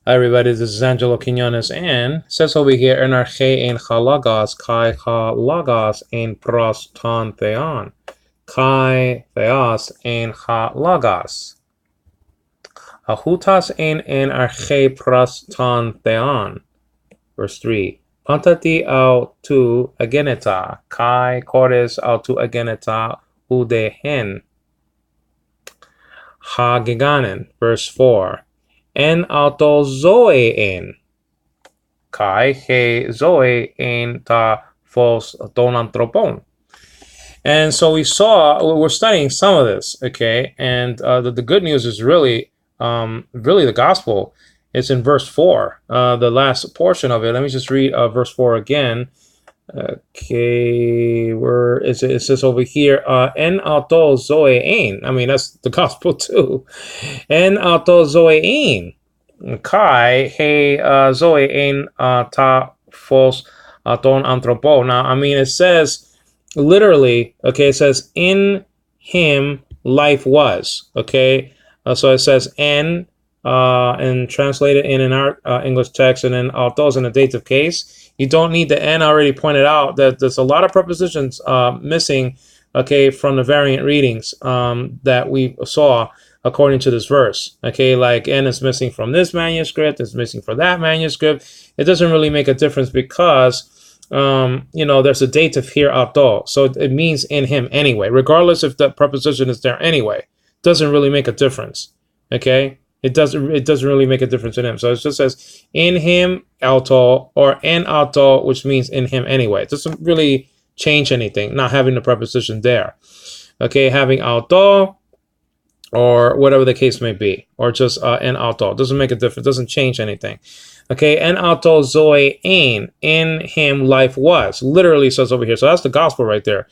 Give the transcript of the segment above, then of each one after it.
Hi everybody, this is Angelo Quinones, and it says over here, Enarche en halagos, kai halagos en proston theon. Kai theos en halagos. Ahutas en arche proston theon. Verse 3. Pantati autu ageneta, kai cores autu ageneta udehen. Ha giganen. Verse 4. En auto zoe en. Kai he zoe en ta phos ton anthropon. And so we're studying some of this, okay? And the good news is really the gospel. It's in verse 4, the last portion of it. Let me just read verse 4 again. Okay, where is it? It says over here, en auto zoe ein. I mean, that's the gospel too. En auto zoe ein. Kai he zoe ein ta phos ton anthropo. Now, I mean, it says literally, okay, it says in him life was, okay. So it says en, and translated in our English text, and then autos in a dative case. You don't need the n. Already pointed out that there's a lot of prepositions missing, okay, from the variant readings that we saw according to this verse. Okay, like n is missing from this manuscript, it's missing from that manuscript. It doesn't really make a difference because there's a dative here, auto, so it means in him anyway, regardless if the preposition is there anyway. Doesn't really make a difference. Okay, it doesn't really make a difference in him. So it just says in him auto or en auto, which means in him anyway. It doesn't really change anything, not having the preposition there. Okay, having auto or whatever the case may be, or just en auto, doesn't make a difference, doesn't change anything. Okay, en auto zoe ein, in him life was, literally says over here. So that's the gospel right there.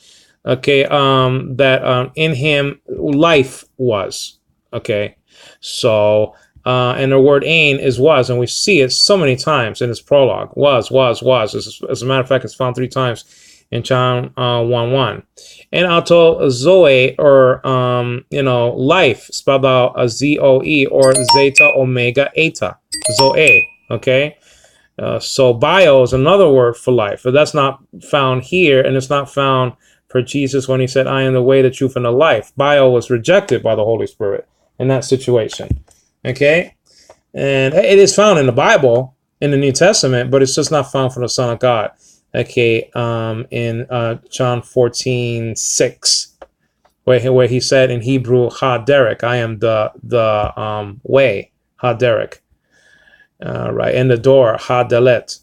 Okay, that in him life was. Okay, so and the word ein is was, and we see it so many times in this prologue. Was. As a matter of fact, it's found 3 times in John 1:1. And auto zoe, or life, spelled out zoe, or zeta omega eta, zoe. Okay, so bio is another word for life, but that's not found here, and it's not found for Jesus when he said, I am the way, the truth, and the life. Bio was rejected by the Holy Spirit in that situation. Okay, and it is found in the Bible, in the New Testament, but it's just not found from the Son of God. Okay, in John 14:6, where he said in Hebrew, Ha Derek, I am the way, Ha Derek. Right, and the door, Ha Delet,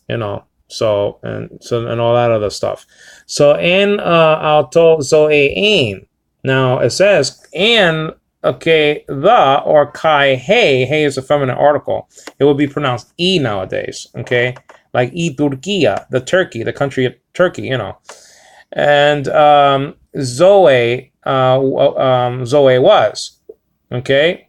so and all that other stuff. So en auto zoe ein. Now it says and, okay, the, or kai hey is a feminine article. It would be pronounced e nowadays. Okay, like e Turquia, the Turkey, the country of Turkey, and zoe zoe was. Okay.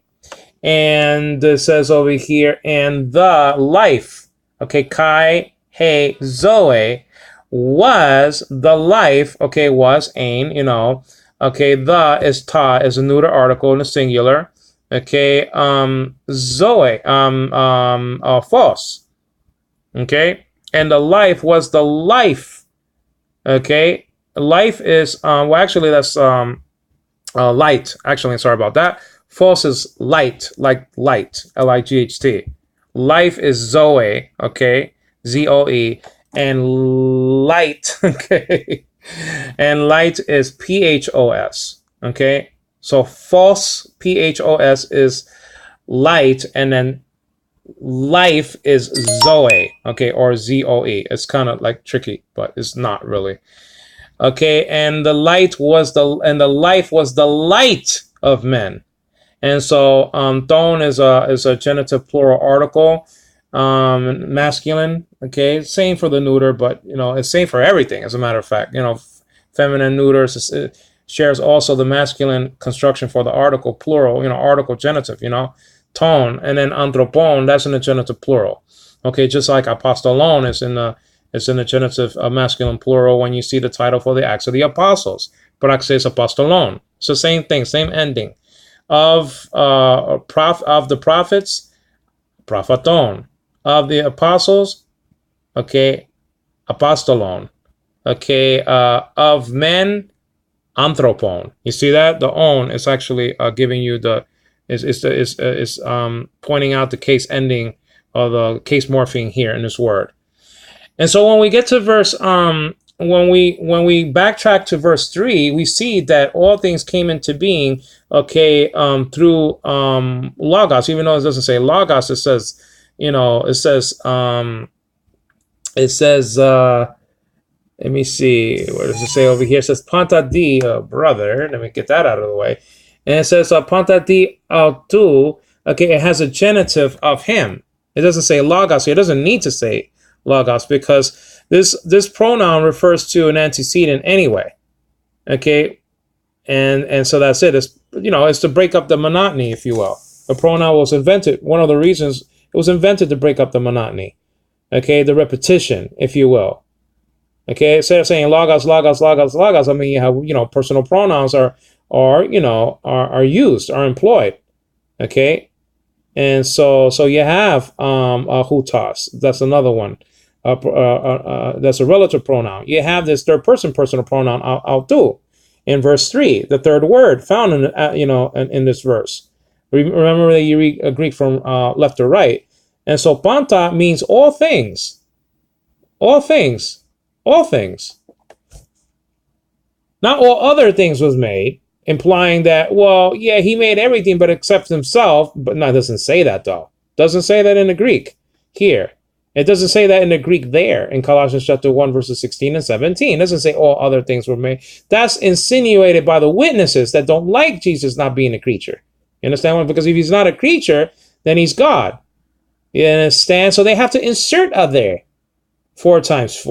And it says over here, and the life, okay, kai he zoe, was the life, okay, was ein, okay, the is ta, is a neuter article in the singular, okay, zoe, phos, okay, and the life was the life, okay, life is, well, actually, that's light, actually, sorry about that. Phos is light, like light, L-I-G-H-T. Life is zoe, okay, Z-O-E, and light, okay, and light is P-H-O-S, okay. So phos, P-H-O-S, is light, and then life is zoe, okay, or Z-O-E. It's kind of like tricky, but it's not really. Okay, and the life was the light of men. And so thon is a genitive plural article, masculine. Okay, same for the neuter, but it's same for everything. As a matter of fact, feminine neuter shares also the masculine construction for the article plural. Article genitive. Ton, and then anthropon, that's in the genitive plural. Okay, just like apostolon is in the genitive masculine plural when you see the title for the Acts of the Apostles. Praxis apostolon. It's the same thing, same ending. Of the prophets, propheton. Of the apostles, okay, apostolon. Okay, of men, anthropon. You see that? The on is actually giving you the, is pointing out the case ending or the case morphing here in this word. And so when we get to verse, when we backtrack to verse 3, we see that all things came into being, okay, through logos. Even though it doesn't say logos, it says, let me see, what does it say over here? It says panta di, brother. Let me get that out of the way. And it says panta di autu. Okay, it has a genitive of him. It doesn't say logos. It doesn't need to say logos because this pronoun refers to an antecedent anyway. Okay, and so that's it. It's it's to break up the monotony, if you will. The pronoun was invented. One of the reasons it was invented to break up the monotony. Okay, the repetition, if you will. Okay, instead of saying logos, logos, logos, logos, I mean you have personal pronouns are used, are employed. Okay, and so you have hutas. That's another one. That's a relative pronoun. You have this third person personal pronoun autu in verse 3, the third word found in this verse. Remember that you read Greek from left to right, and so panta means all things, all things. All things. Not all other things was made, implying that, well, yeah, he made everything but except himself. But no, it doesn't say that, though. Doesn't say that in the Greek here. It doesn't say that in the Greek there in Colossians chapter 1, verses 16 and 17. It doesn't say all other things were made. That's insinuated by the witnesses that don't like Jesus not being a creature. You understand? Because if he's not a creature, then he's God. You understand? So they have to insert other. Four times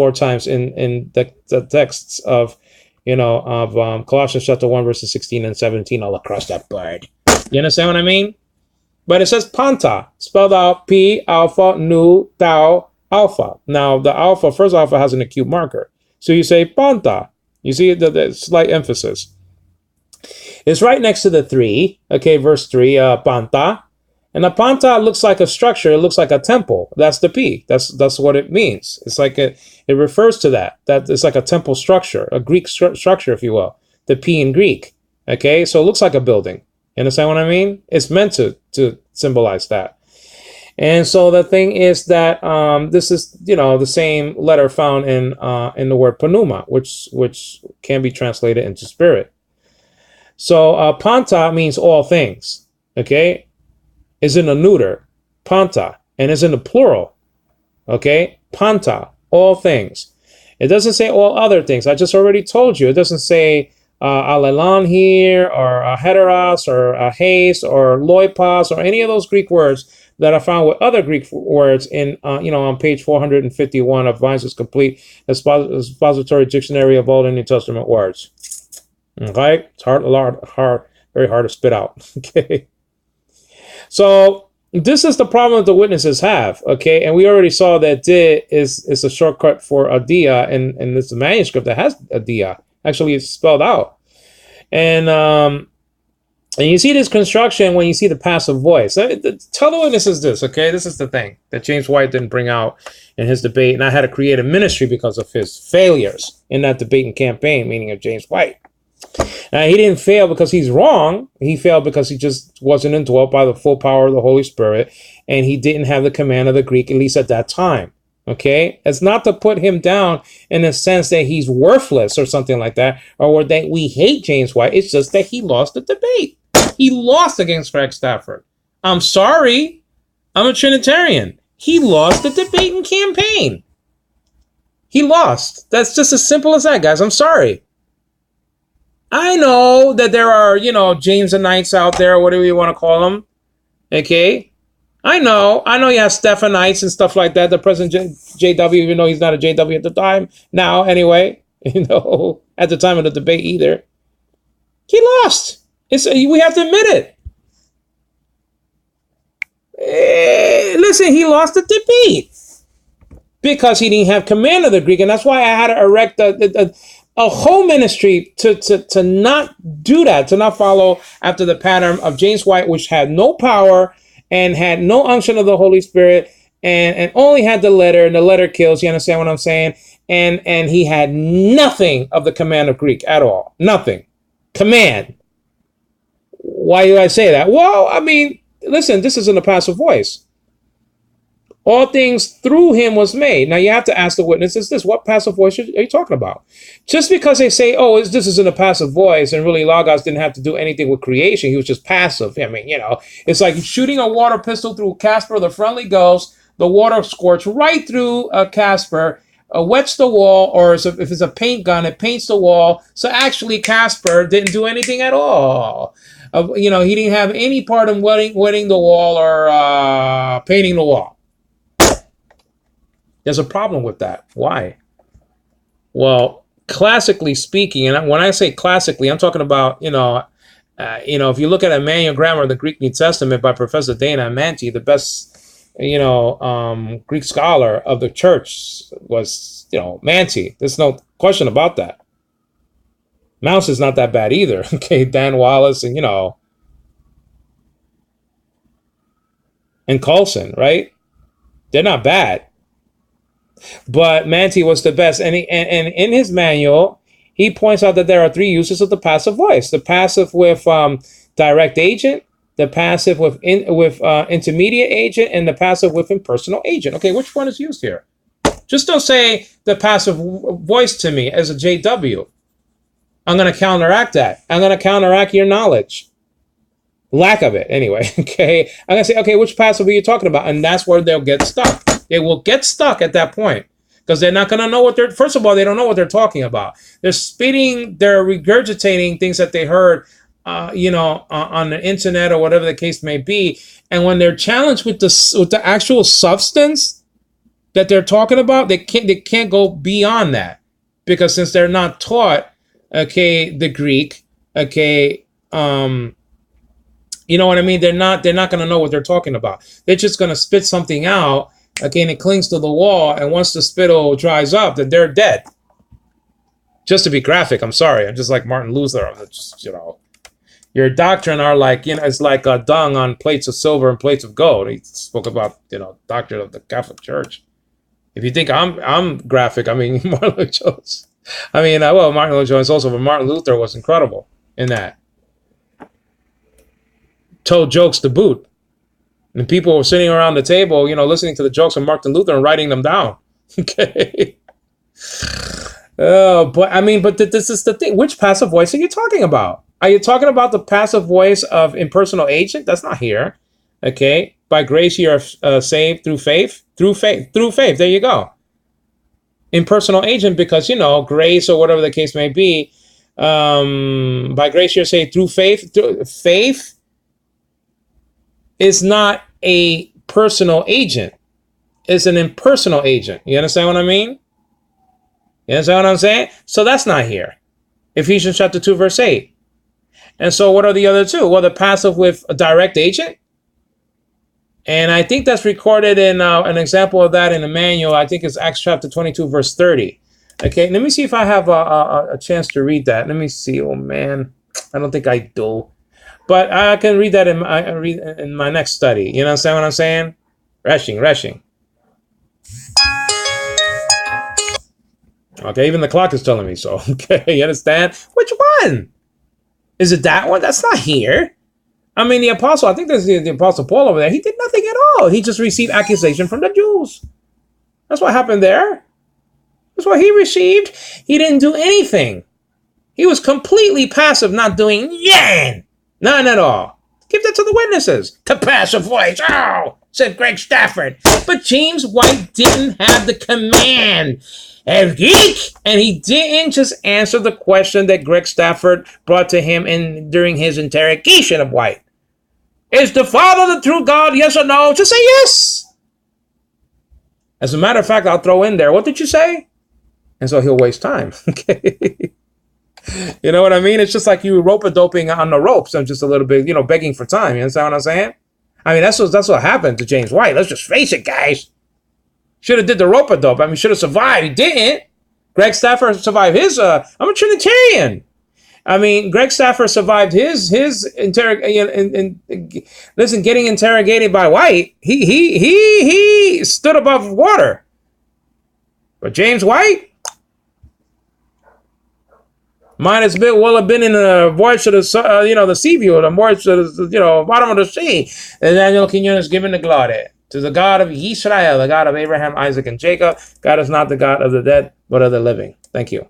in the texts of Colossians chapter 1 verses 16 and 17 all across that board. You understand what I mean? But it says panta, spelled out P alpha nu tau alpha. Now the alpha, first alpha has an acute marker. So you say panta. You see the slight emphasis. It's right next to the 3. Okay, verse 3, panta. And a panta looks like a structure. It looks like a temple. That's the P. That's what it means. It's like it refers to that. That it's like a temple structure, a Greek structure, if you will. The P in Greek. Okay, so it looks like a building. You understand what I mean? It's meant to symbolize that. And so the thing is that this is the same letter found in the word pneuma, which can be translated into spirit. So panta means all things. Okay. Is in a neuter, panta, and is in the plural, okay? Panta, all things. It doesn't say all other things. I just already told you. It doesn't say alelon here, or heteros, or heis, or loipos, or any of those Greek words that I found with other Greek words in, on page 451 of Vine's Complete Expository Dictionary of Old and New Testament Words. Okay? It's very hard to spit out, okay? So this is the problem that the witnesses have, okay? And we already saw that di is a shortcut for a dia, and it's a manuscript that has a dia. Actually, it's spelled out. And you see this construction when you see the passive voice. Tell the witnesses this, okay? This is the thing that James White didn't bring out in his debate, and I had to create a ministry because of his failures in that debate and campaign, meaning of James White. Now, he didn't fail because he's wrong. He failed because he just wasn't indwelt by the full power of the Holy Spirit, and he didn't have the command of the Greek, at least at that time. Okay? It's not to put him down in the sense that he's worthless or something like that, or that we hate James White. It's just that he lost the debate. He lost against Frank Stafford. I'm sorry. I'm a Trinitarian. He lost the debate and campaign. He lost. That's just as simple as that, guys. I'm sorry. I know that there are, Jamesonites out there, whatever you want to call them. Okay? I know you have Stephanites and stuff like that. The President JW, even though he's not a JW at the time. Now, anyway, at the time of the debate either. He lost. We have to admit it. Listen, he lost the debate because he didn't have command of the Greek. And that's why I had to erect a whole ministry to not do that, to not follow after the pattern of James White, which had no power and had no unction of the Holy Spirit, and only had the letter, and the letter kills. You understand what I'm saying? And he had nothing of the command of Greek at all. Nothing. Command. Why do I say that? Well, I mean, listen, this is in a passive voice. All things through him was made. Now you have to ask the witnesses this: what passive voice are you talking about? Just because they say, oh, this is in a passive voice, and really Logos didn't have to do anything with creation. He was just passive. I mean, it's like shooting a water pistol through Casper, the friendly ghost. The water squirts right through Casper, wets the wall, or if it's a paint gun, it paints the wall. So actually Casper didn't do anything at all. He didn't have any part in wetting the wall or painting the wall. There's a problem with that. Why? Well, classically speaking, and when I say classically, I'm talking about, if you look at a manual grammar of the Greek New Testament by Professor Dana Amanti, the best, Greek scholar of the church was, Manti. There's no question about that. Mouse is not that bad either. Okay, Dan Wallace and, and Coulson, right? They're not bad. But Manti was the best. And in his manual, he points out that there are three uses of the passive voice. The passive with direct agent, the passive with intermediate agent, and the passive with impersonal agent. Okay, which one is used here? Just don't say the passive voice to me as a JW. I'm going to counteract that. I'm going to counteract your knowledge. Lack of it, anyway. Okay, I'm going to say, okay, which passive are you talking about? And that's where they'll get stuck. They will get stuck at that point because they're not going to know what they're, first of all, they don't know what they're talking about. They're regurgitating things that they heard, on the internet or whatever the case may be. And when they're challenged with the actual substance that they're talking about, they can't go beyond that, because since they're not taught, okay, the Greek, okay, you know what I mean? They're not going to know what they're talking about. They're just going to spit something out, okay, and it clings to the wall, and once the spittle dries up, then they're dead. Just to be graphic, I'm sorry. I'm just like Martin Luther. I'm just, your doctrine are like, it's like dung on plates of silver and plates of gold. He spoke about, doctrine of the Catholic Church. If you think I'm graphic, I mean, Martin Luther Jones. I mean, Martin Luther Jones also, but Martin Luther was incredible in that. Told jokes to boot. And people were sitting around the table, listening to the jokes of Martin Luther and writing them down. Okay. But this is the thing. Which passive voice are you talking about? Are you talking about the passive voice of impersonal agent? That's not here. Okay. By grace you are saved through faith. Through faith. There you go. Impersonal agent, because, grace or whatever the case may be. By grace you're saved through faith. Faith is not a personal agent. It's an impersonal agent. You understand what I mean? You understand what I'm saying? So that's not here. Ephesians chapter 2, verse 8. And so what are the other two? Well, the passive with a direct agent. And I think that's recorded in an example of that in the manual. I think it's Acts chapter 22, verse 30. Okay, let me see if I have a chance to read that. Let me see. Oh, man. I don't think I do. But I can read that in my next study. You understand what I'm saying? Reshing. Okay, even the clock is telling me so. Okay, you understand? Which one? Is it that one? That's not here. I mean, the apostle, I think there's the apostle Paul over there. He did nothing at all. He just received accusation from the Jews. That's what happened there. That's what he received. He didn't do anything. He was completely passive, not doing yan. None at all. Give that to the witnesses. The passive voice. Oh, said Greg Stafford. But James White didn't have the command of geek. And he didn't just answer the question that Greg Stafford brought to him during his interrogation of White. Is the Father the true God? Yes or no? Just say yes. As a matter of fact, I'll throw in there, what did you say? And so he'll waste time. Okay. You know what I mean? It's just like you rope-a-doping on the ropes and just a little bit, begging for time. You understand what I'm saying? I mean, that's what happened to James White. Let's just face it, guys. Should have did the rope-a-dope. I mean, should have survived. He didn't. Greg Stafford survived his. I'm a Trinitarian. I mean, Greg Stafford survived his listen, getting interrogated by White. He stood above water. But James White might as well have been in a voyage to the the sea view, the voyage to the bottom of the sea. And Angelo Quinones giving the glory to the God of Israel, the God of Abraham, Isaac, and Jacob. God is not the God of the dead, but of the living. Thank you.